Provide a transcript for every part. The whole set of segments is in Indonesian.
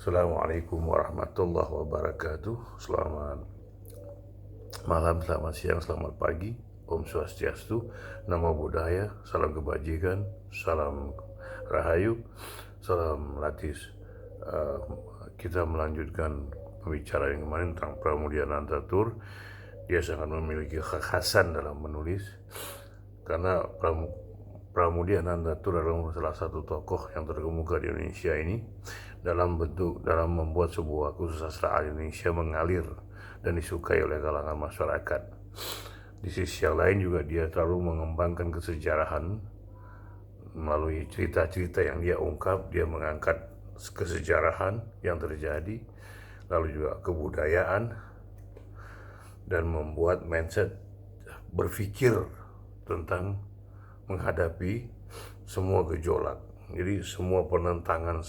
Assalamualaikum warahmatullahi wabarakatuh. Selamat malam, selamat siang, selamat pagi. Om Swastiastu, Namo Buddhaya, salam kebajikan, salam rahayu, salam latis. Eh, kita melanjutkan pembicaraan yang kemarin tentang Pramudia Nantatur. Dia sangat memiliki kekhasan dalam menulis karena Pramudia Nandatur adalah salah satu tokoh yang terkemuka di Indonesia ini dalam membuat sebuah kesusastraan Indonesia mengalir dan disukai oleh kalangan masyarakat. Di sisi yang lain juga dia selalu mengembangkan kesejarahan melalui cerita-cerita yang dia ungkap. Dia mengangkat kesejarahan yang terjadi, lalu juga kebudayaan, dan membuat mindset berpikir tentang menghadapi semua gejolak. Jadi semua penentangan,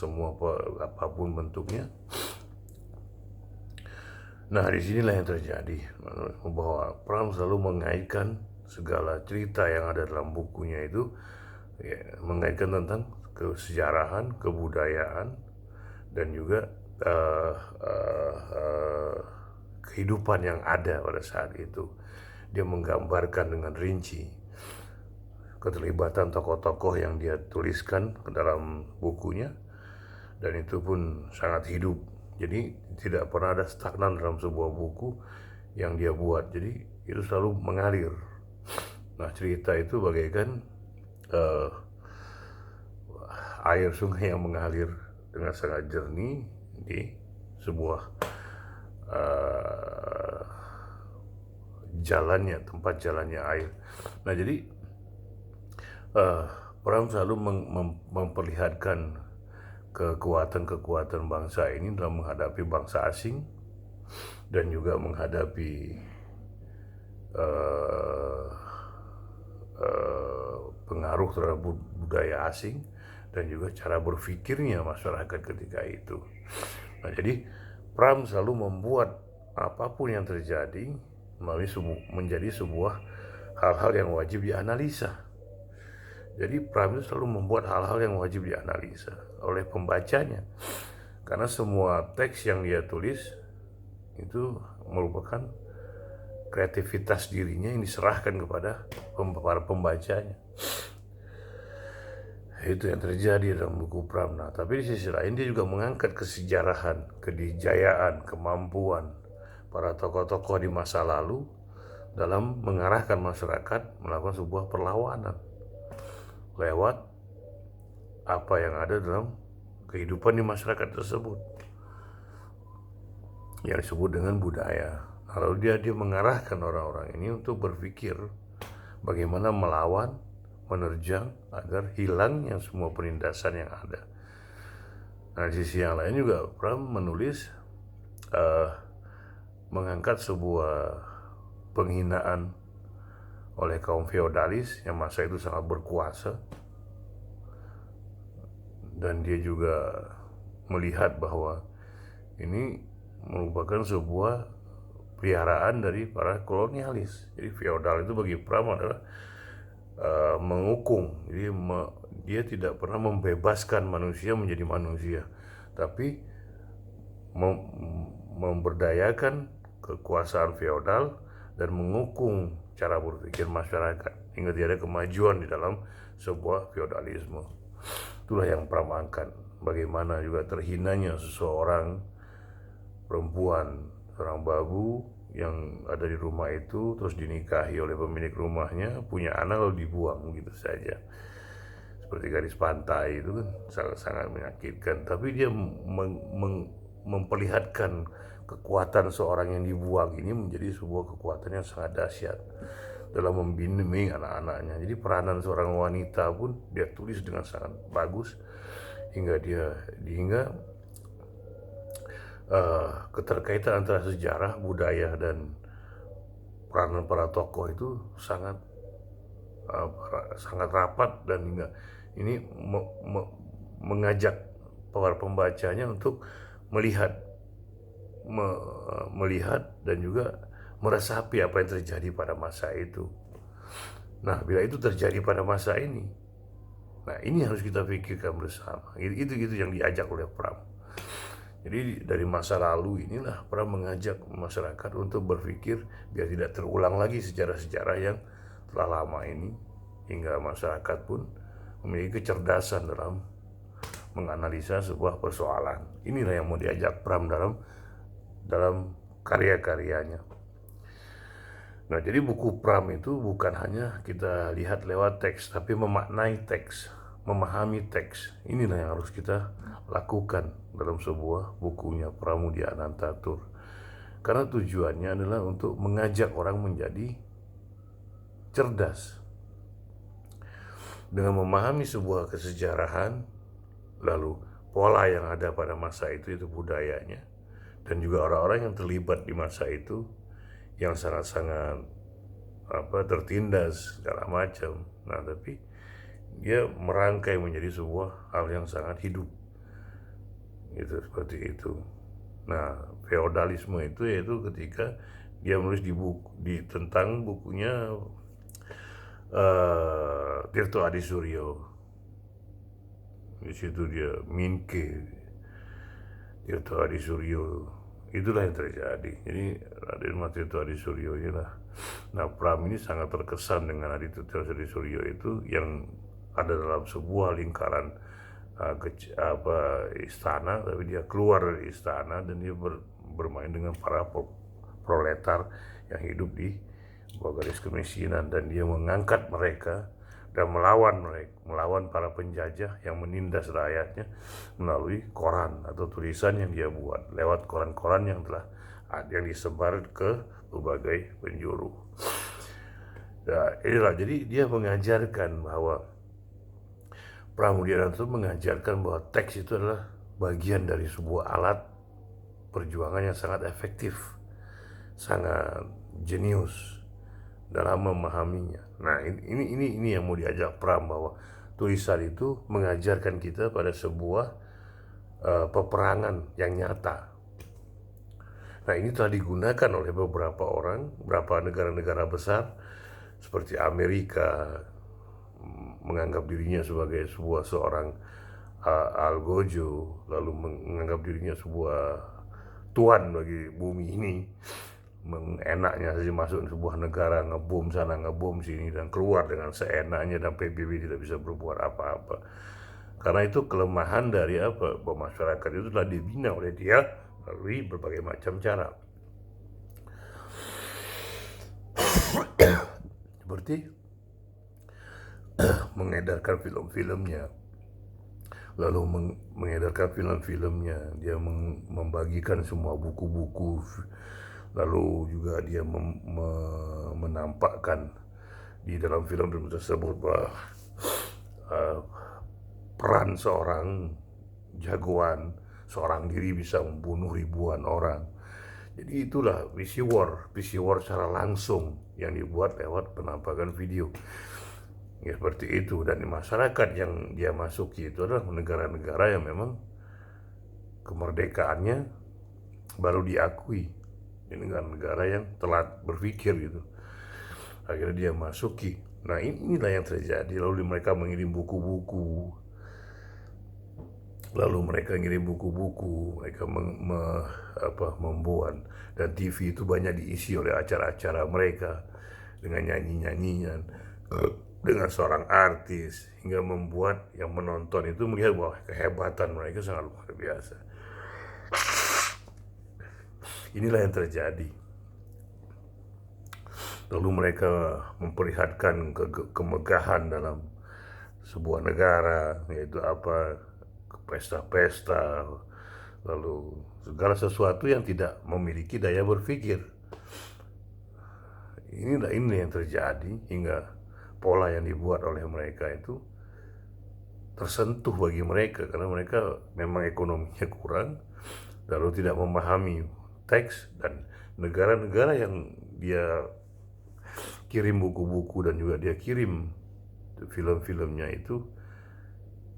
apapun bentuknya. Nah, disinilah yang terjadi bahwa Pram selalu mengaitkan segala cerita yang ada dalam bukunya itu, ya, mengaitkan tentang kesejarahan, kebudayaan, dan juga kehidupan yang ada pada saat itu. Dia menggambarkan dengan rinci keterlibatan tokoh-tokoh yang dia tuliskan ke dalam bukunya, dan itu pun sangat hidup. Jadi tidak pernah ada stagnan dalam sebuah buku yang dia buat. Jadi itu selalu mengalir. Nah, cerita itu bagaikan uh, air sungai yang mengalir dengan sangat jernih di sebuah uh, tempat jalannya air. Nah, jadi Pram selalu memperlihatkan kekuatan-kekuatan bangsa ini dalam menghadapi bangsa asing, dan juga menghadapi uh, pengaruh terhadap budaya asing, dan juga cara berpikirnya masyarakat ketika itu. Nah, jadi Pram selalu membuat apapun yang terjadi menjadi sebuah hal-hal yang wajib dianalisa. Jadi Pram itu selalu membuat hal-hal yang wajib dianalisa oleh pembacanya, karena semua teks yang dia tulis itu merupakan kreativitas dirinya yang diserahkan kepada para pembacanya. Itu yang terjadi dalam buku Pram. Nah, tapi di sisi lain dia juga mengangkat kesejarahan, kedijayaan, kemampuan para tokoh-tokoh di masa lalu dalam mengarahkan masyarakat melakukan sebuah perlawanan lewat apa yang ada dalam kehidupan di masyarakat tersebut, yang disebut dengan budaya. Lalu dia mengarahkan orang-orang ini untuk berpikir bagaimana melawan, menerjang agar hilangnya semua penindasan yang ada. Nah, di sisi yang lain juga Pram menulis mengangkat sebuah penghinaan oleh kaum feodalis yang masa itu sangat berkuasa, dan dia juga melihat bahwa ini merupakan sebuah peliharaan dari para kolonialis. Jadi feodal itu bagi Pram adalah menghukum. Jadi dia tidak pernah membebaskan manusia menjadi manusia, tapi memberdayakan kekuasaan feodal dan menghukum cara berpikir masyarakat hingga tidak ada kemajuan di dalam sebuah feodalisme. Itulah yang Pram angkat. Bagaimana juga terhinanya seseorang perempuan, seorang babu yang ada di rumah itu, terus dinikahi oleh pemilik rumahnya, punya anak lalu dibuang gitu saja, seperti gadis pantai. Itu kan sangat menyakitkan. Tapi dia memperlihatkan kekuatan seorang yang dibuang ini menjadi sebuah kekuatan yang sangat dahsyat dalam membimbing anak-anaknya. Jadi peranan seorang wanita pun dia tulis dengan sangat bagus, hingga keterkaitan antara sejarah, budaya, dan peranan para tokoh itu sangat rapat, dan hingga ini mengajak para pembacanya untuk melihat dan juga meresapi apa yang terjadi pada masa itu. Nah, bila itu terjadi pada masa ini, nah ini harus kita pikirkan bersama. Itu yang diajak oleh Pram. Jadi dari masa lalu inilah Pram mengajak masyarakat untuk berpikir biar tidak terulang lagi sejarah-sejarah yang telah lama ini, hingga masyarakat pun memiliki kecerdasan dalam menganalisa sebuah persoalan. Inilah yang mau diajak Pram dalam karya-karyanya. Nah, jadi buku Pram itu bukan hanya kita lihat lewat teks, tapi memaknai teks, memahami teks. Inilah yang harus kita lakukan dalam sebuah bukunya Pramudia Anantatur. Karena tujuannya adalah untuk mengajak orang menjadi cerdas. Dengan memahami sebuah kesejarahan, lalu pola yang ada pada masa itu budayanya, dan juga orang-orang yang terlibat di masa itu, yang sangat-sangat tertindas segala macam. Nah, tapi dia merangkai menjadi sebuah hal yang sangat hidup, gitu, seperti itu. Nah, feodalisme itu yaitu ketika dia menulis tentang bukunya Tirto Adisuryo. Di situ dia Minke, Tirto Adisuryo, itulah yang terjadi. Jadi Raden Tirto Adisuryo inilah. Nah, Pram ini sangat terkesan dengan Tirto Adisuryo itu yang ada dalam sebuah lingkaran istana, tapi dia keluar dari istana dan dia bermain dengan para proletar yang hidup di bawah garis kemiskinan, dan dia mengangkat mereka dan melawan para penjajah yang menindas rakyatnya melalui koran atau tulisan yang dia buat lewat koran-koran yang disebar ke berbagai penjuru. Nah, inilah, jadi dia mengajarkan bahwa Pramudia Anantatur mengajarkan bahwa teks itu adalah bagian dari sebuah alat perjuangan yang sangat efektif, sangat jenius dalam memahaminya. Nah, ini yang mau diajak Pram, bahwa tulisan itu mengajarkan kita pada sebuah peperangan yang nyata. Nah, ini telah digunakan oleh beberapa negara-negara besar seperti Amerika, menganggap dirinya sebagai seorang algojo, lalu menganggap dirinya sebuah tuan bagi bumi ini. Enaknya saja masuk ke sebuah negara, ngebom sana ngebom sini, dan keluar dengan seenaknya, dan PBB tidak bisa berbuat apa-apa. Karena itu kelemahan dari bahwa masyarakat itu telah dibina oleh dia melalui berbagai macam cara, seperti mengedarkan film-filmnya, lalu mengedarkan film-filmnya, dia membagikan semua buku-buku, lalu juga dia menampakkan di dalam film tersebut bahwa peran seorang jagoan seorang diri bisa membunuh ribuan orang. Jadi itulah visi war secara langsung yang dibuat lewat penampakan video. Ya, seperti itu. Dan di masyarakat yang dia masuki itu adalah negara-negara yang memang kemerdekaannya baru diakui, di negara-negara yang telat berpikir gitu. Akhirnya dia masuki. Nah, inilah yang terjadi. Lalu mereka mengirim buku-buku, mereka membuat, dan TV itu banyak diisi oleh acara-acara mereka dengan nyanyi-nyanyian, dengan seorang artis, hingga membuat yang menonton itu melihat bahwa kehebatan mereka sangat luar biasa. Inilah yang terjadi. Lalu mereka memperlihatkan kemegahan dalam sebuah negara, yaitu pesta-pesta, lalu segala sesuatu yang tidak memiliki daya berpikir. Ini yang terjadi, hingga pola yang dibuat oleh mereka itu tersentuh bagi mereka, karena mereka memang ekonominya kurang, lalu tidak memahami teks, dan negara-negara yang dia kirim buku-buku dan juga dia kirim film-filmnya itu,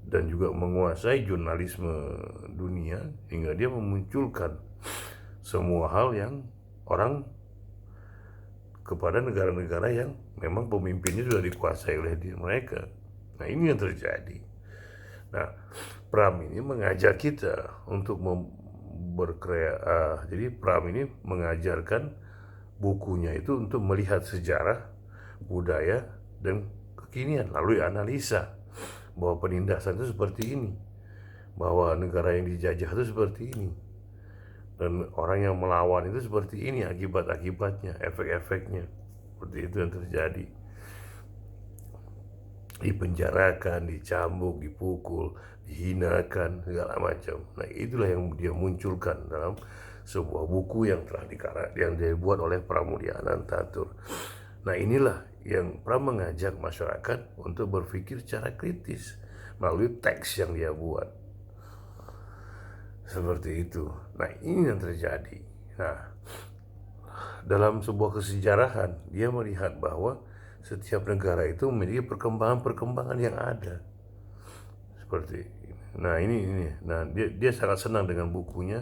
dan juga menguasai jurnalisme dunia, hingga dia memunculkan semua hal yang orang kepada negara-negara yang memang pemimpinnya sudah dikuasai oleh diri mereka. Nah, ini yang terjadi. Nah, Pram ini mengajak kita untuk jadi Pram ini mengajarkan bukunya itu untuk melihat sejarah, budaya, dan kekinian, lalu analisa bahwa penindasan itu seperti ini, bahwa negara yang dijajah itu seperti ini, dan orang yang melawan itu seperti ini, akibat-akibatnya, efek-efeknya, seperti itu yang terjadi. Dipenjarakan, dicambuk, dipukul, dihinakan, segala macam. Nah, itulah yang dia munculkan dalam sebuah buku yang telah yang dibuat oleh Pramudia Anantatur. Nah, inilah yang Pram mengajak masyarakat untuk berpikir secara kritis melalui teks yang dia buat. Seperti itu. Nah, ini yang terjadi. Nah, dalam sebuah kesejarahan, dia melihat bahwa setiap negara itu memiliki perkembangan-perkembangan yang ada. Seperti ini. Nah, ini. Nah, dia sangat senang dengan bukunya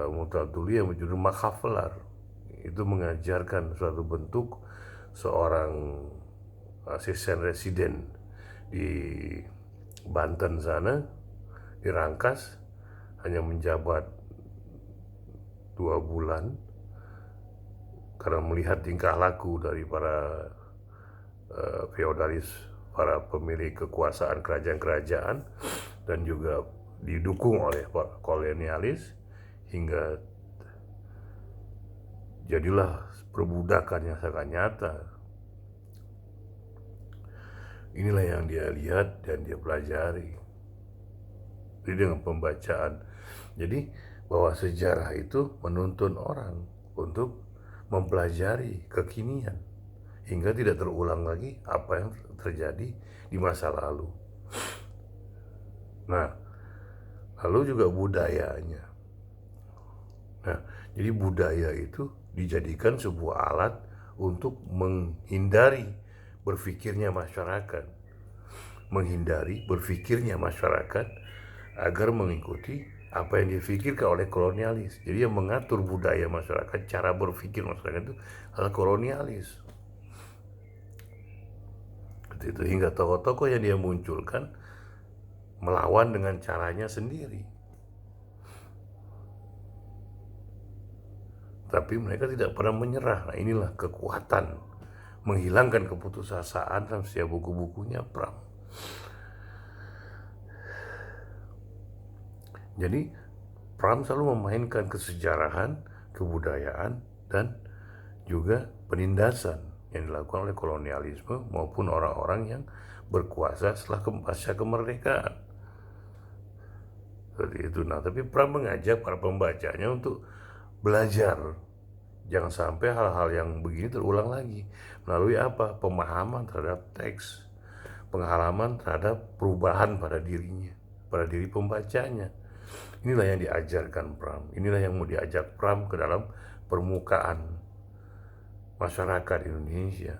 Mu'tadatuli yang berjudul Makhavelar. Itu mengajarkan suatu bentuk seorang asisten residen di Banten sana, di Rangkas, hanya menjabat 2 bulan karena melihat tingkah laku dari para feodalis, para pemilik kekuasaan kerajaan-kerajaan, dan juga didukung oleh kolonialis, hingga jadilah perbudakan yang sangat nyata. Inilah yang dia lihat dan dia pelajari. Jadi dengan pembacaan. Jadi bahwa sejarah itu menuntun orang untuk mempelajari kekinian hingga tidak terulang lagi apa yang terjadi di masa lalu. Nah, lalu juga budayanya. Nah, jadi budaya itu dijadikan sebuah alat untuk menghindari berpikirnya masyarakat, agar mengikuti apa yang dipikirkan oleh kolonialis. Jadi yang mengatur budaya masyarakat, cara berpikir masyarakat itu adalah kolonialis. Itu hingga tokoh-tokoh yang dia munculkan melawan dengan caranya sendiri. Tapi mereka tidak pernah menyerah. Nah, inilah kekuatan menghilangkan keputusasaan dalam setiap buku-bukunya Pram. Jadi Pram selalu memainkan kesejarahan, kebudayaan, dan juga penindasan yang dilakukan oleh kolonialisme maupun orang-orang yang berkuasa setelah pasca kemerdekaan. Seperti itu. Nah, tapi Pram mengajak para pembacanya untuk belajar. Jangan sampai hal-hal yang begini terulang lagi. Melalui apa? Pemahaman terhadap teks, pengalaman terhadap perubahan pada dirinya, pada diri pembacanya. Inilah yang diajarkan Pram. Inilah yang mau diajak Pram ke dalam permukaan masyarakat Indonesia.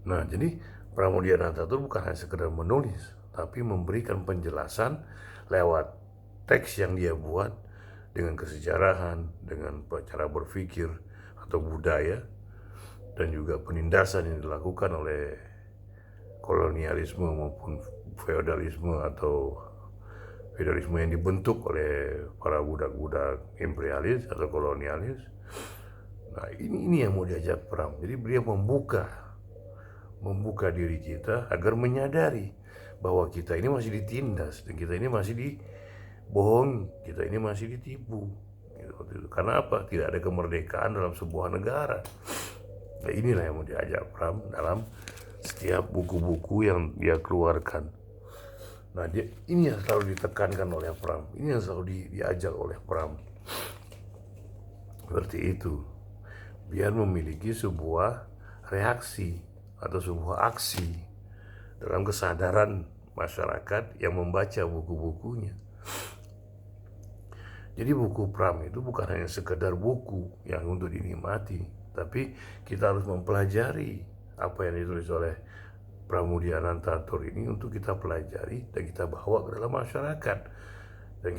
Nah, jadi Pramudia Anantatur bukan hanya sekedar menulis, tapi memberikan penjelasan lewat teks yang dia buat dengan kesejarahan, dengan cara berpikir atau budaya, dan juga penindasan yang dilakukan oleh kolonialisme maupun feodalisme atau feodalisme yang dibentuk oleh para budak-budak imperialis atau kolonialis. Nah, ini yang mau diajak Pram. Jadi beliau membuka diri kita agar menyadari bahwa kita ini masih ditindas, dan kita ini masih dibohongi, kita ini masih ditipu. Karena apa? Tidak ada kemerdekaan dalam sebuah negara. Nah, inilah yang mau diajak Pram dalam setiap buku-buku yang dia keluarkan. Nah, ini yang selalu ditekankan oleh Pram. Ini yang selalu diajak oleh Pram. Seperti itu. Biar memiliki sebuah reaksi atau sebuah aksi dalam kesadaran masyarakat yang membaca buku-bukunya. Jadi buku Pram itu bukan hanya sekedar buku yang untuk dinikmati, tapi kita harus mempelajari apa yang ditulis oleh Pramudia Anantatur ini untuk kita pelajari dan kita bawa ke dalam masyarakat, dan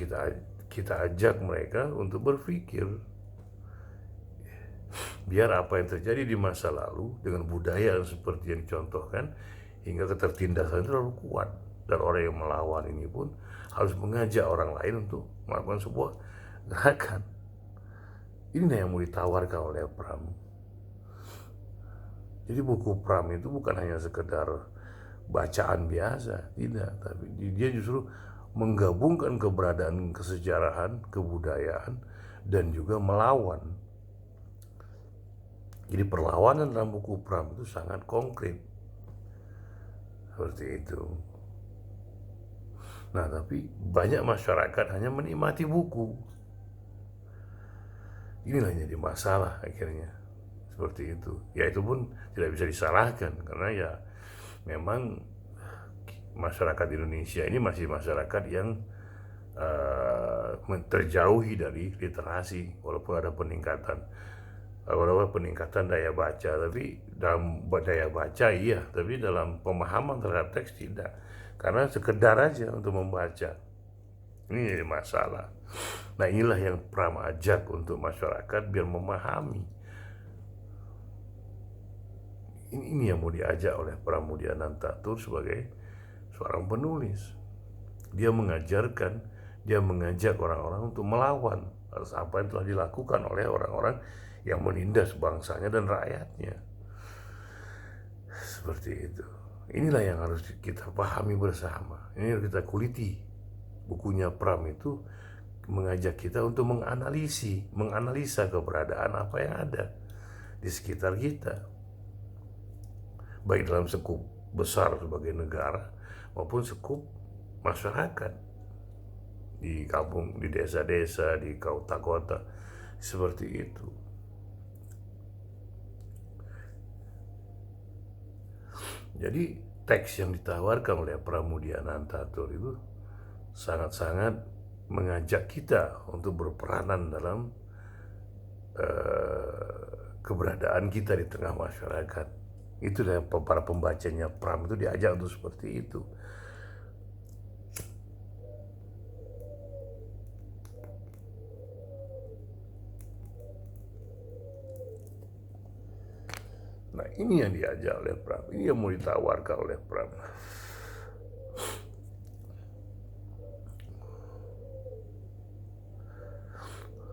kita ajak mereka untuk berpikir biar apa yang terjadi di masa lalu dengan budaya yang seperti yang dicontohkan hingga ketertindasan itu terlalu kuat, dan orang yang melawan ini pun harus mengajak orang lain untuk melakukan sebuah gerakan. Ini yang mau ditawarkan oleh Pram. Jadi buku Pram itu bukan hanya sekedar bacaan biasa, tidak, tapi dia justru menggabungkan keberadaan kesejarahan, kebudayaan, dan juga melawan. Jadi perlawanan dalam buku Pram itu sangat konkret. Seperti itu. Nah, tapi banyak masyarakat hanya menikmati buku. Inilah yang jadi masalah akhirnya. Seperti itu. Ya itu pun tidak bisa disalahkan karena ya memang masyarakat Indonesia ini masih masyarakat yang terjauhi dari literasi, walaupun ada peningkatan daya baca, tapi dalam daya baca iya, tapi dalam pemahaman terhadap teks tidak, karena sekedar aja untuk membaca. Ini jadi masalah. Nah, inilah yang Pram ajak untuk masyarakat biar memahami. Ini yang mau diajak oleh Pramoedya Anantatur sebagai seorang penulis. Dia mengajarkan, dia mengajak orang-orang untuk melawan atas apa yang telah dilakukan oleh orang-orang yang menindas bangsanya dan rakyatnya. Seperti itu. Inilah yang harus kita pahami bersama. Ini harus kita kuliti. Bukunya Pram itu mengajak kita untuk menganalisa keberadaan apa yang ada di sekitar kita, baik dalam skup besar sebagai negara maupun skup masyarakat di kampung, di desa-desa, di kota-kota, seperti itu. Jadi teks yang ditawarkan oleh Pramoedya Anantatur itu sangat-sangat mengajak kita untuk berperanan dalam keberadaan kita di tengah masyarakat. Itu yang para pembacanya Pram itu diajak untuk seperti itu. Nah, ini yang diajak oleh Pram, ini yang mau ditawarkan oleh Pram.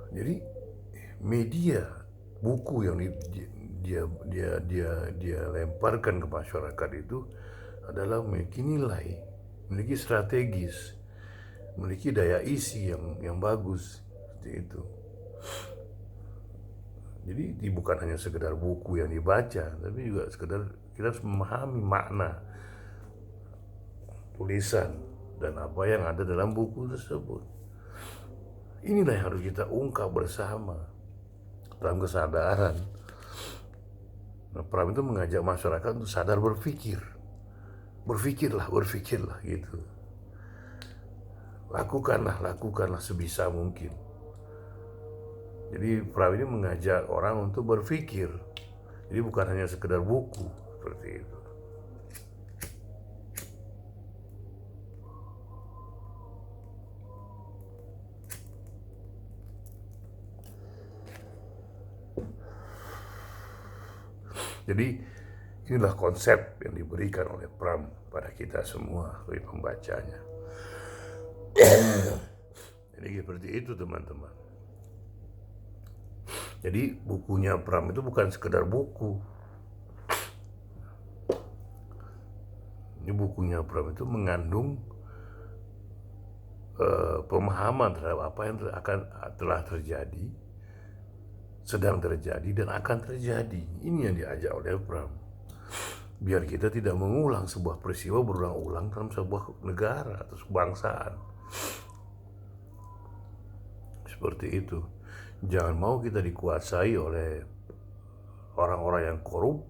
Jadi media buku yang dia lemparkan ke masyarakat itu adalah memiliki nilai, memiliki strategis, memiliki daya isi yang bagus, seperti itu. Jadi bukan hanya sekedar buku yang dibaca, tapi juga sekedar kita harus memahami makna tulisan dan apa yang ada dalam buku tersebut. Inilah yang harus kita ungkap bersama dalam kesadaran. Nah, Pram itu mengajak masyarakat untuk sadar berpikir. Berpikirlah gitu. Lakukanlah sebisa mungkin. Jadi Pram ini mengajak orang untuk berpikir. Jadi bukan hanya sekedar buku, seperti itu. Jadi inilah konsep yang diberikan oleh Pram pada kita semua sebagai pembacanya. Jadi seperti itu teman-teman. Jadi bukunya Pram itu bukan sekedar buku. Ini bukunya Pram itu mengandung pemahaman terhadap apa yang telah terjadi, sedang terjadi, dan akan terjadi. Ini yang diajak oleh Pram. Biar kita tidak mengulang sebuah peristiwa berulang-ulang dalam sebuah negara atau kebangsaan. Seperti itu. Jangan mau kita dikuasai oleh orang-orang yang korup,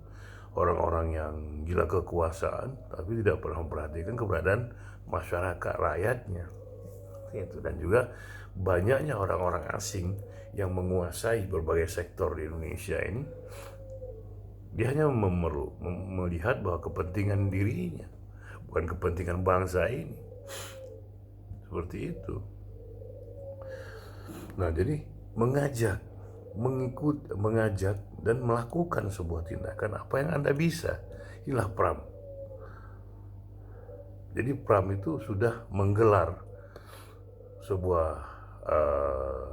orang-orang yang gila kekuasaan, tapi tidak pernah memperhatikan keberadaan masyarakat rakyatnya. Itu. Dan juga banyaknya orang-orang asing yang menguasai berbagai sektor di Indonesia ini. Dia hanya melihat bahwa kepentingan dirinya, bukan kepentingan bangsa ini. Seperti itu. Nah, jadi mengajak dan melakukan sebuah tindakan apa yang Anda bisa. Inilah Pram. Jadi Pram itu sudah menggelar sebuah uh,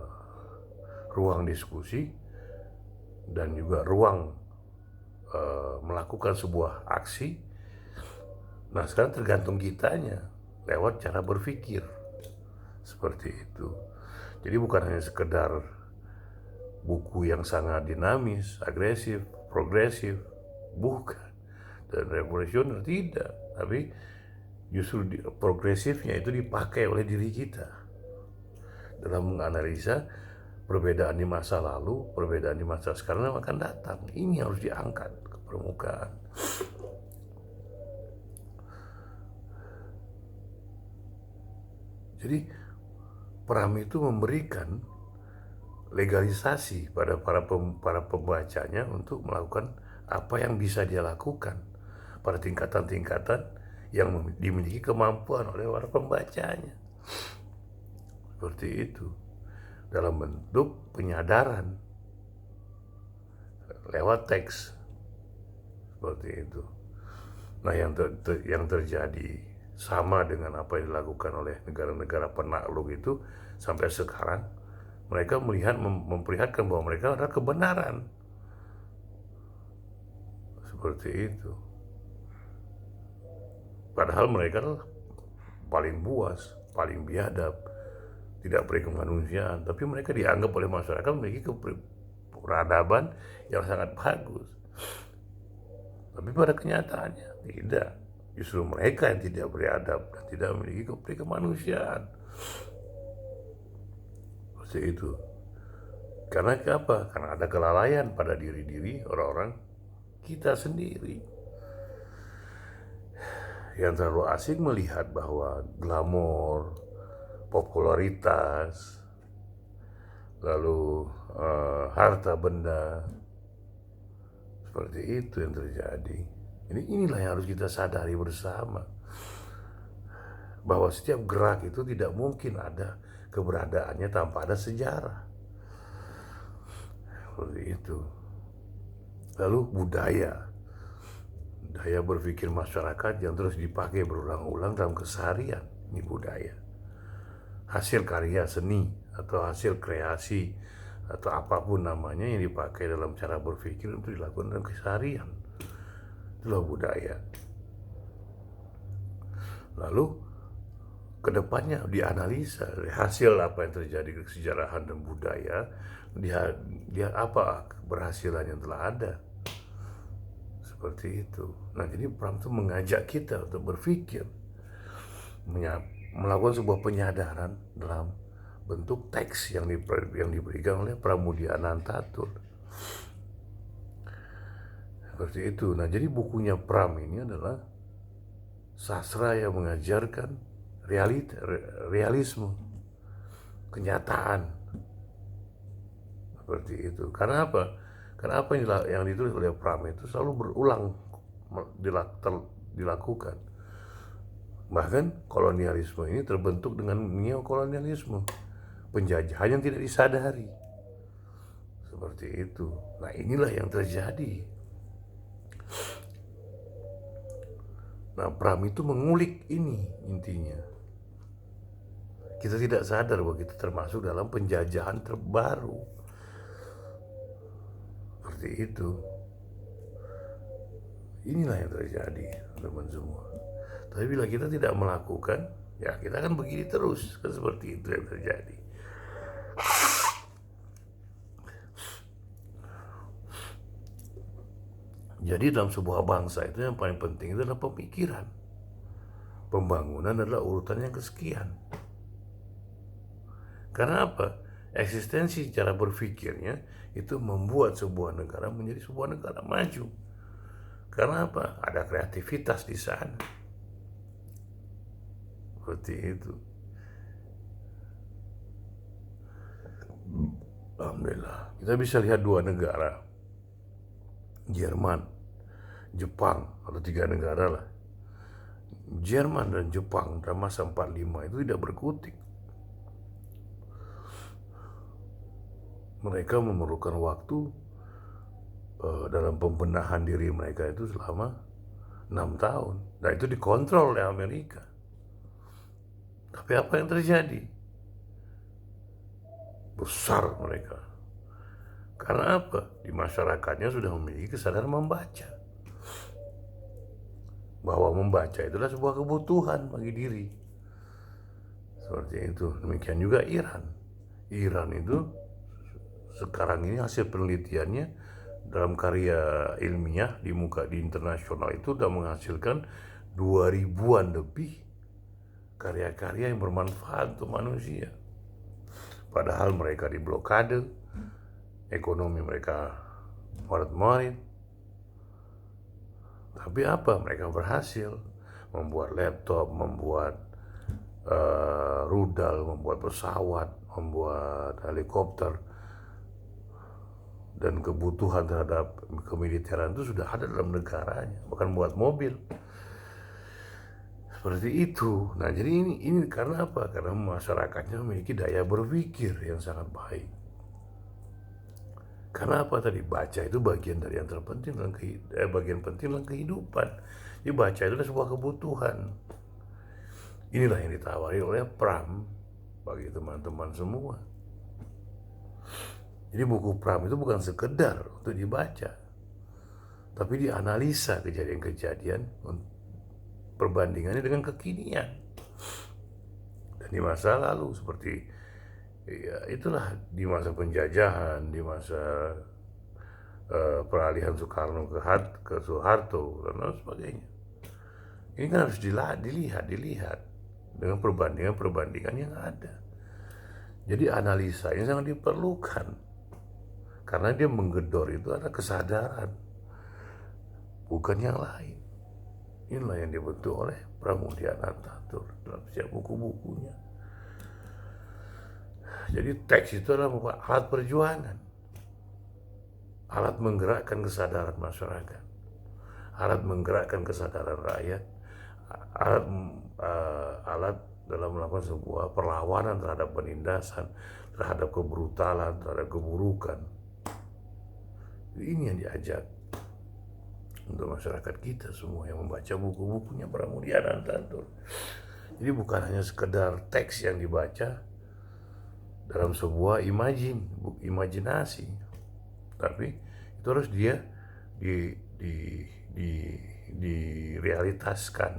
ruang diskusi dan juga ruang melakukan sebuah aksi. Nah sekarang tergantung kitanya lewat cara berpikir seperti itu. Jadi bukan hanya sekedar buku yang sangat dinamis, agresif, progresif, bukan, dan revolusioner, tidak. Tapi justru progresifnya itu dipakai oleh diri kita dalam menganalisa perbedaan di masa lalu, perbedaan di masa sekarang yang akan datang. Ini harus diangkat ke permukaan. Jadi Pram itu memberikan legalisasi pada para pembacanya untuk melakukan apa yang bisa dia lakukan pada tingkatan-tingkatan yang dimiliki kemampuan oleh para pembacanya. Seperti itu. Dalam bentuk penyadaran lewat teks. Seperti itu. Nah, yang terjadi sama dengan apa yang dilakukan oleh negara-negara penakluk itu sampai sekarang, mereka memperlihatkan bahwa mereka adalah kebenaran. Seperti itu. Padahal mereka paling buas, paling biadab, tidak beri kemanusiaan, tapi mereka dianggap oleh masyarakat memiliki peradaban yang sangat bagus. Tapi pada kenyataannya tidak. Justru mereka yang tidak beradab dan tidak memiliki kemanusiaan. Seperti itu. Karena apa? Karena ada kelalaian pada diri-diri orang-orang kita sendiri yang terlalu asik melihat bahwa glamor, popularitas, lalu harta benda, seperti itu yang terjadi. Inilah yang harus kita sadari bersama, bahwa setiap gerak itu tidak mungkin ada keberadaannya tanpa ada sejarah. Seperti itu. Lalu budaya berpikir masyarakat yang terus dipakai berulang-ulang dalam keseharian. Ini budaya. Hasil karya seni atau hasil kreasi atau apapun namanya yang dipakai dalam cara berpikir untuk dilakukan dalam keseharian. Itulah budaya. Lalu kedepannya dianalisa hasil apa yang terjadi di kesejarahan dan budaya, dia apa keberhasilan yang telah ada. Seperti itu. Nah, jadi Pram itu mengajak kita untuk berpikir, melakukan sebuah penyadaran dalam bentuk teks yang diberikan oleh Pramudia Anantatur. Seperti itu. Nah, jadi bukunya Pram ini adalah sastra yang mengajarkan realisme, kenyataan. Seperti itu. Karena apa? Karena apa yang ditulis oleh Pram itu selalu berulang dilakukan. Bahkan kolonialisme ini terbentuk dengan neokolonialisme, penjajahan yang tidak disadari. Seperti itu. Nah, inilah yang terjadi. Nah, Pram itu mengulik ini intinya. Kita tidak sadar bahwa kita termasuk dalam penjajahan terbaru. Seperti itu. Inilah yang terjadi, teman-teman semua. Tapi bila kita tidak melakukan, ya kita akan begini terus. Kan seperti itu yang terjadi. Jadi dalam sebuah bangsa itu yang paling penting itu adalah pemikiran. Pembangunan adalah urutan yang kesekian. Karena apa? Eksistensi cara berpikirnya itu membuat sebuah negara menjadi sebuah negara maju. Karena apa? Ada kreativitas di sana. Seperti itu. Alhamdulillah. Kita bisa lihat dua negara. Jerman, Jepang, atau 3 negara lah. Jerman dan Jepang dalam masa 45 itu tidak berkutik. Mereka memerlukan waktu dalam pembenahan diri mereka itu selama 6 tahun. Dan itu dikontrol oleh Amerika. Tapi apa yang terjadi? besar mereka. Karena apa? Di masyarakatnya sudah memiliki kesadaran membaca. Bahwa membaca itulah sebuah kebutuhan bagi diri. Seperti itu. Demikian juga Iran. Iran itu sekarang ini hasil penelitiannya dalam karya ilmiah di internasional itu sudah menghasilkan 2000-an lebih karya-karya yang bermanfaat untuk manusia. Padahal mereka diblokade, ekonomi mereka morat-marit. Tapi apa? Mereka berhasil membuat laptop, membuat rudal, membuat pesawat, membuat helikopter. Dan kebutuhan terhadap kemiliteran itu sudah ada dalam negaranya, bahkan buat mobil. Seperti itu. Nah, jadi ini karena apa? Karena masyarakatnya memiliki daya berpikir yang sangat baik. Karena apa tadi? Baca itu bagian dari yang terpenting dalam bagian penting dalam kehidupan. Jadi baca itu adalah sebuah kebutuhan. Inilah yang ditawari oleh Pram bagi teman-teman semua. Jadi buku Pram itu bukan sekedar untuk dibaca, tapi dianalisa kejadian-kejadian, perbandingannya dengan kekinian. Dan di masa lalu seperti ya itulah di masa penjajahan, di masa peralihan Soekarno ke Soeharto dan lain sebagainya. Ini kan harus dilihat dengan perbandingan yang ada. Jadi analisa ini sangat diperlukan. Karena dia menggedor itu ada kesadaran, bukan yang lain. Inilah yang dibentuk oleh Pramudia Anantatur dalam setiap buku-bukunya. Jadi teks itu adalah alat perjuangan, alat menggerakkan kesadaran masyarakat, alat menggerakkan kesadaran rakyat, alat dalam melakukan sebuah perlawanan terhadap penindasan, terhadap kebrutalan, terhadap keburukan. Ini yang diajak untuk masyarakat kita semua yang membaca buku-bukunya Pramudia Anantatur. Jadi bukan hanya sekedar teks yang dibaca dalam sebuah imajinasi, tapi itu harus dia direalitaskan.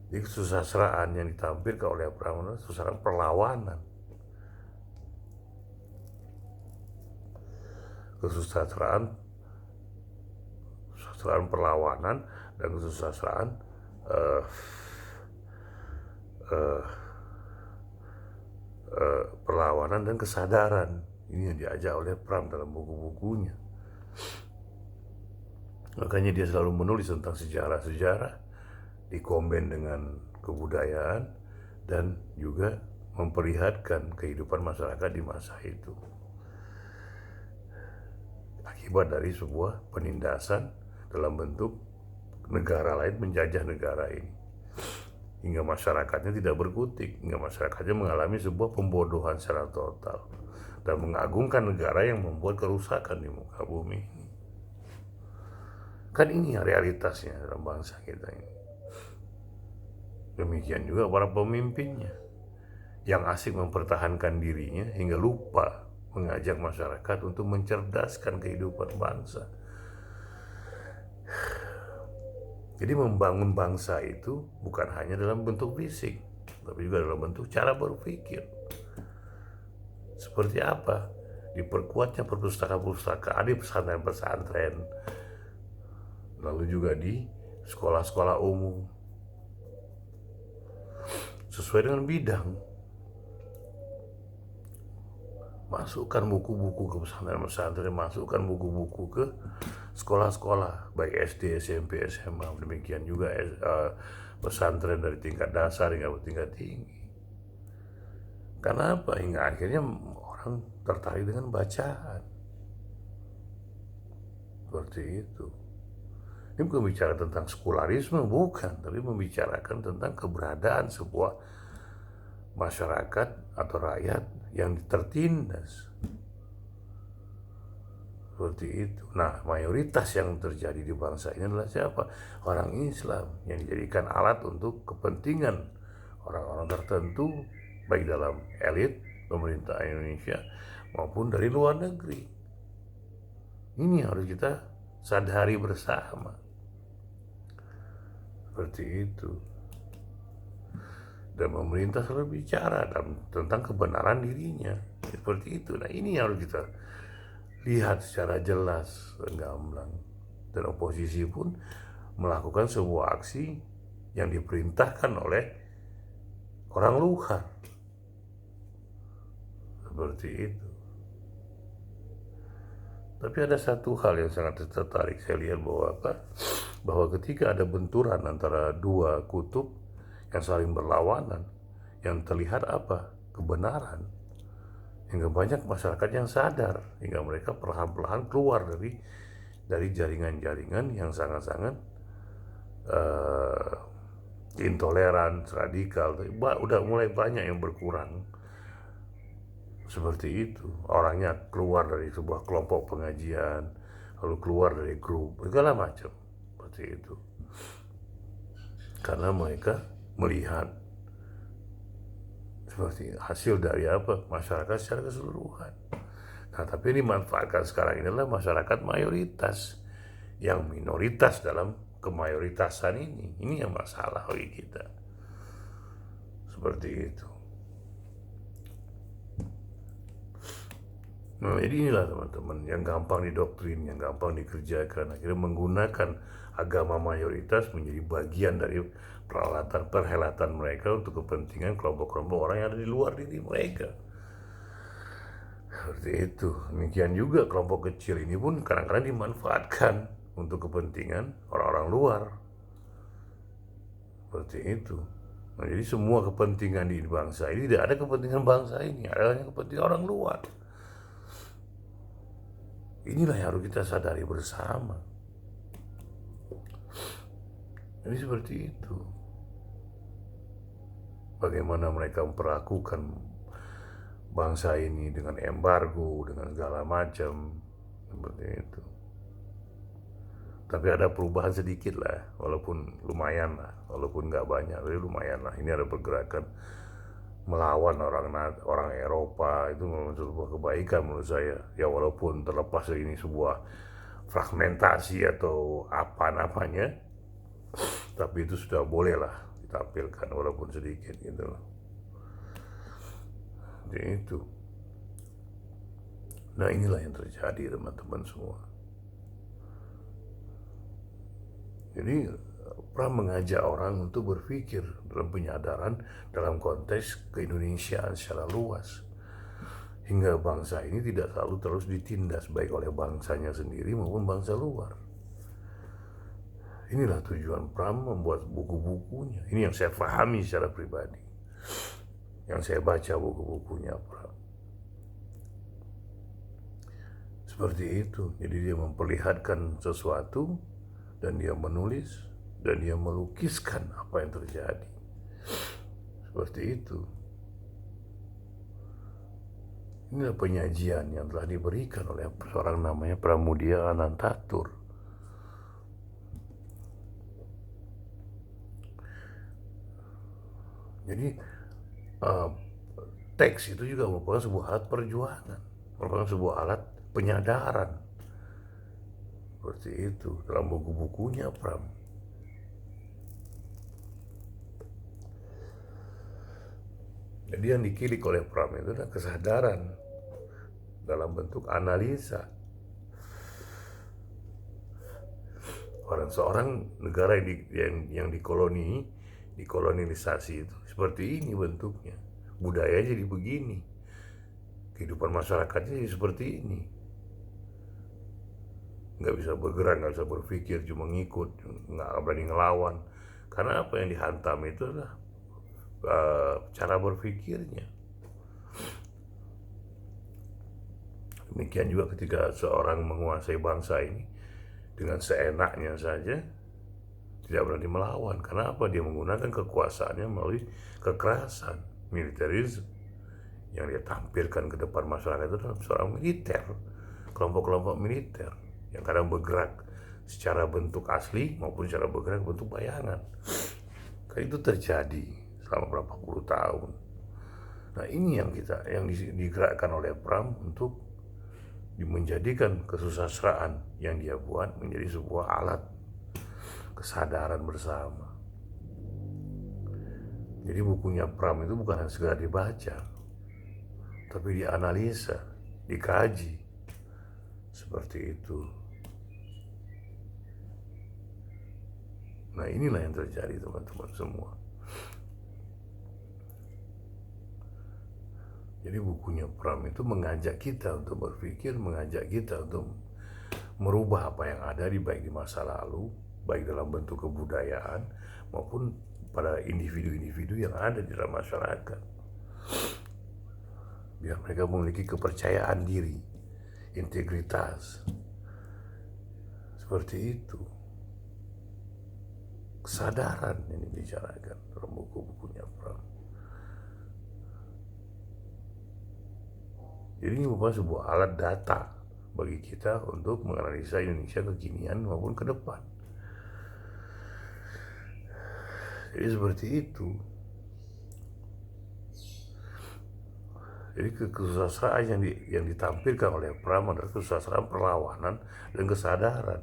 Jadi kesusastraan yang ditampilkan oleh Pramudia, kesusastraan perlawanan. Kesusastraan perlawanan dan kesusastraan perlawanan dan kesadaran. Ini yang diajak oleh Pram dalam buku-bukunya. Makanya dia selalu menulis tentang sejarah-sejarah, dikomben dengan kebudayaan, dan juga memperlihatkan kehidupan masyarakat di masa itu. Akibat dari sebuah penindasan dalam bentuk negara lain menjajah negara ini. Hingga masyarakatnya tidak berkutik, hingga masyarakatnya mengalami sebuah pembodohan secara total. Dan mengagungkan negara yang membuat kerusakan di muka bumi ini. Kan ini yang realitasnya dalam bangsa kita ini. Demikian juga para pemimpinnya yang asik mempertahankan dirinya hingga lupa mengajak masyarakat untuk mencerdaskan kehidupan bangsa. Jadi membangun bangsa itu bukan hanya dalam bentuk fisik, tapi juga dalam bentuk cara berpikir. Seperti apa? Diperkuatnya perpustakaan-perpustakaan di pesantren-pesantren, lalu juga di sekolah-sekolah umum, sesuai dengan bidang. Masukkan buku-buku ke pesantren-pesantren, masukkan buku-buku ke sekolah-sekolah, baik SD, SMP, SMA, demikian juga pesantren dari tingkat dasar hingga tingkat tinggi. Karena apa? Hingga akhirnya orang tertarik dengan bacaan. Seperti itu. Ini bukan bicara tentang sekularisme, bukan, tapi membicarakan tentang keberadaan sebuah masyarakat atau rakyat yang tertindas. Seperti itu. Nah, mayoritas yang terjadi di bangsa ini adalah siapa? Orang Islam yang dijadikan alat untuk kepentingan orang-orang tertentu, baik dalam elit pemerintah Indonesia maupun dari luar negeri. Ini harus kita sadari bersama. Seperti itu. Dan pemerintah selalu bicara tentang kebenaran dirinya. Seperti itu. Nah, ini yang harus kita lihat secara jelas dan gamblang. Dan oposisi pun melakukan sebuah aksi yang diperintahkan oleh orang luar. Seperti itu. Tapi ada satu hal yang sangat tertarik saya lihat bahwa ketika ada benturan antara dua kutub yang saling berlawanan, yang terlihat apa? Kebenaran. Hingga banyak masyarakat yang sadar, hingga mereka perlahan-lahan keluar dari jaringan-jaringan yang sangat-sangat intoleran, radikal. Udah mulai banyak yang berkurang. Seperti itu, orangnya keluar dari sebuah kelompok pengajian, lalu keluar dari grup, segala macam. Seperti itu. Karena mereka melihat seperti hasil dari apa? Masyarakat secara keseluruhan. Nah, tapi yang dimanfaatkan sekarang ini adalah masyarakat mayoritas yang minoritas dalam kemayoritasan ini. Ini yang masalah bagi kita. Seperti itu. Nah, jadi inilah teman-teman yang gampang didoktrin, yang gampang dikerjakan, akhirnya menggunakan agama mayoritas menjadi bagian dari perhelatan mereka untuk kepentingan kelompok-kelompok orang yang ada di luar diri mereka. Seperti itu. Demikian juga kelompok kecil ini pun kadang-kadang dimanfaatkan untuk kepentingan orang-orang luar. Seperti itu. Nah, jadi semua kepentingan di bangsa ini tidak ada kepentingan bangsa ini, ada kepentingan orang luar. Inilah yang harus kita sadari bersama. Ini seperti itu. Bagaimana mereka memperlakukan bangsa ini dengan embargo, dengan segala macam. Seperti itu. Tapi ada perubahan sedikit lah, walaupun lumayan lah, walaupun nggak banyak, tapi lumayan lah. Ini ada pergerakan melawan orang Eropa, itu memang sebuah kebaikan menurut saya. Ya walaupun terlepas dari ini sebuah fragmentasi atau apa namanya, tapi itu sudah boleh lah ditampilkan walaupun sedikit gitu loh. Jadi itu. Nah, inilah yang terjadi teman-teman semua. Jadi Pram mengajak orang untuk berpikir dalam penyadaran dalam konteks keindonesiaan secara luas, hingga bangsa ini tidak selalu terus ditindas baik oleh bangsanya sendiri maupun bangsa luar. Inilah tujuan Pram membuat buku-bukunya. Ini yang saya pahami secara pribadi, yang saya baca buku-bukunya Pram. Seperti itu. Jadi dia memperlihatkan sesuatu dan dia menulis dan dia melukiskan apa yang terjadi. Seperti itu. Inilah penyajian yang telah diberikan oleh seorang namanya Pramudia Anantatur. Jadi teks itu juga merupakan sebuah alat perjuangan, merupakan sebuah alat penyadaran. Seperti itu dalam buku-bukunya Pram. Jadi yang dikilik oleh Pram itu adalah kesadaran dalam bentuk analisa. Seorang negara yang dikolonialisasi itu seperti ini bentuknya. Budaya jadi begini. Kehidupan masyarakatnya jadi seperti ini. Nggak bisa bergerak, nggak bisa berpikir, cuma ngikut, nggak berani ngelawan. Karena apa yang dihantam itu adalah cara berpikirnya. Demikian juga ketika seorang menguasai bangsa ini dengan seenaknya saja, tidak berani melawan. Karena apa? Dia menggunakan kekuasaannya melalui kekerasan, militerisme. Yang dia tampilkan ke depan masyarakat itu adalah seorang militer, kelompok-kelompok militer yang kadang bergerak secara bentuk asli maupun secara bergerak bentuk bayangan. Itu terjadi selama berapa puluh tahun. Nah, ini yang digerakkan oleh Pram untuk menjadikan kesusastraan yang dia buat menjadi sebuah alat kesadaran bersama. Jadi bukunya Pram itu bukan hanya sekedar dibaca, tapi dianalisa, dikaji, seperti itu. Nah, inilah yang terjadi teman-teman semua. Jadi bukunya Pram itu mengajak kita untuk berpikir, mengajak kita untuk merubah apa yang ada baik di masa lalu, baik dalam bentuk kebudayaan maupun pada individu-individu yang ada di dalam masyarakat. Biar mereka memiliki kepercayaan diri, integritas. Seperti itu. Kesadaran yang dibicarakan dalam buku-bukunya Pram. Jadi ini merupakan sebuah alat data bagi kita untuk menganalisa Indonesia kekinian maupun ke depan. Jadi seperti itu. Jadi kesusastraan yang ditampilkan oleh Pram adalah kesusastraan perlawanan dan kesadaran.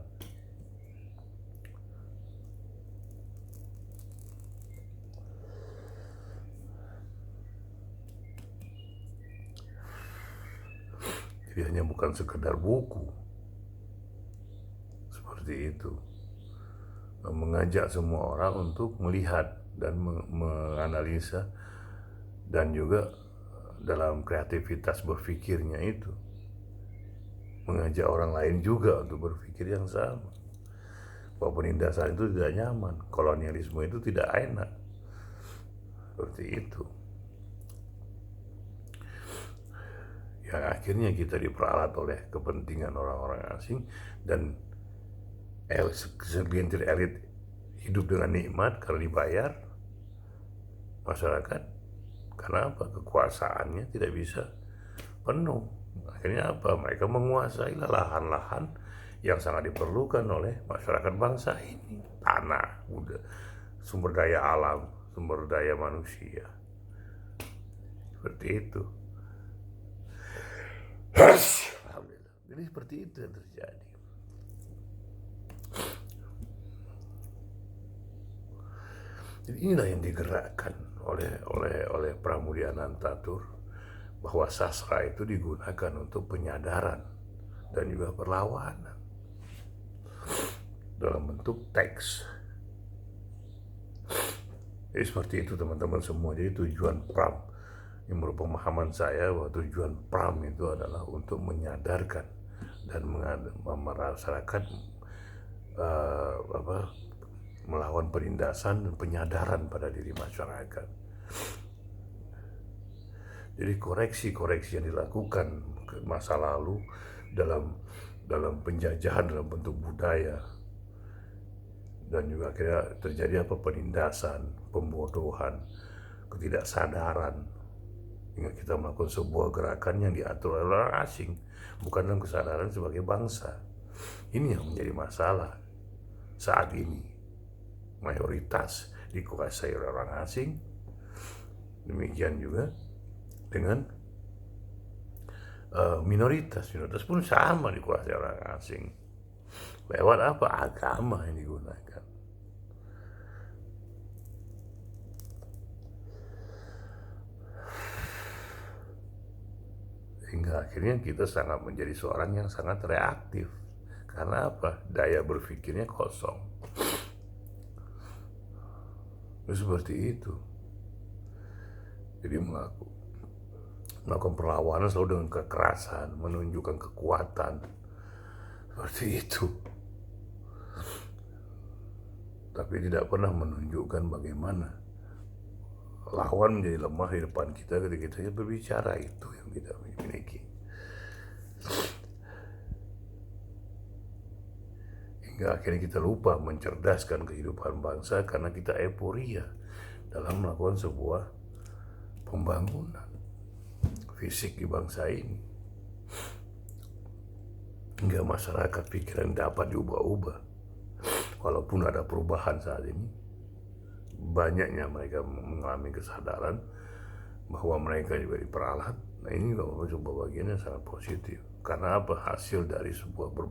Jadi hanya bukan sekedar buku. Seperti itu. Mengajak semua orang untuk melihat dan menganalisa, dan juga dalam kreativitas berpikirnya itu mengajak orang lain juga untuk berpikir yang sama, bahwa penindasan itu tidak nyaman, kolonialisme itu tidak enak, seperti itu. Yang akhirnya kita diperalat oleh kepentingan orang-orang asing, dan segelintir elit hidup dengan nikmat karena dibayar. Masyarakat, karena apa? Kekuasaannya tidak bisa penuh. Akhirnya apa? Mereka menguasai lahan-lahan yang sangat diperlukan oleh masyarakat bangsa ini. Tanah, sumber daya alam, sumber daya manusia. Seperti itu. Alhamdulillah. Jadi seperti itu yang terjadi. Jadi inilah yang digerakkan oleh Pramudia Anantatur, bahwa sastra itu digunakan untuk penyadaran dan juga perlawanan dalam bentuk teks. Jadi seperti itu teman-teman semua. Jadi tujuan Pram, yang menurut pemahaman saya, bahwa tujuan Pram itu adalah untuk menyadarkan dan masyarakat melawan penindasan dan penyadaran pada diri masyarakat. Jadi koreksi-koreksi yang dilakukan ke masa lalu dalam penjajahan dalam bentuk budaya, dan juga akhirnya terjadi penindasan, pembodohan, ketidaksadaran, hingga kita melakukan sebuah gerakan yang diatur oleh orang asing, bukan dalam kesadaran sebagai bangsa. Ini yang menjadi masalah saat ini. Mayoritas dikuasai oleh orang asing, demikian juga dengan minoritas pun sama dikuasai orang asing. Lewat apa? Agama yang digunakan. Hingga akhirnya kita sangat menjadi seorang yang sangat reaktif. Karena apa? Daya berpikirnya kosong. Seperti itu. Jadi melakukan perlawanan selalu dengan kekerasan, menunjukkan kekuatan, seperti itu. Tapi tidak pernah menunjukkan bagaimana lawan menjadi lemah di depan kita ketika kita berbicara. Itu yang kita miliki. Hingga akhirnya kita lupa mencerdaskan kehidupan bangsa karena kita euforia dalam melakukan sebuah pembangunan fisik di bangsa ini. Hingga masyarakat pikiran dapat diubah-ubah. Walaupun ada perubahan saat ini, banyaknya mereka mengalami kesadaran bahwa mereka juga diperalat. Nah ini juga sebuah bagian yang sangat positif. Karena apa? Hasil dari sebuah berbagai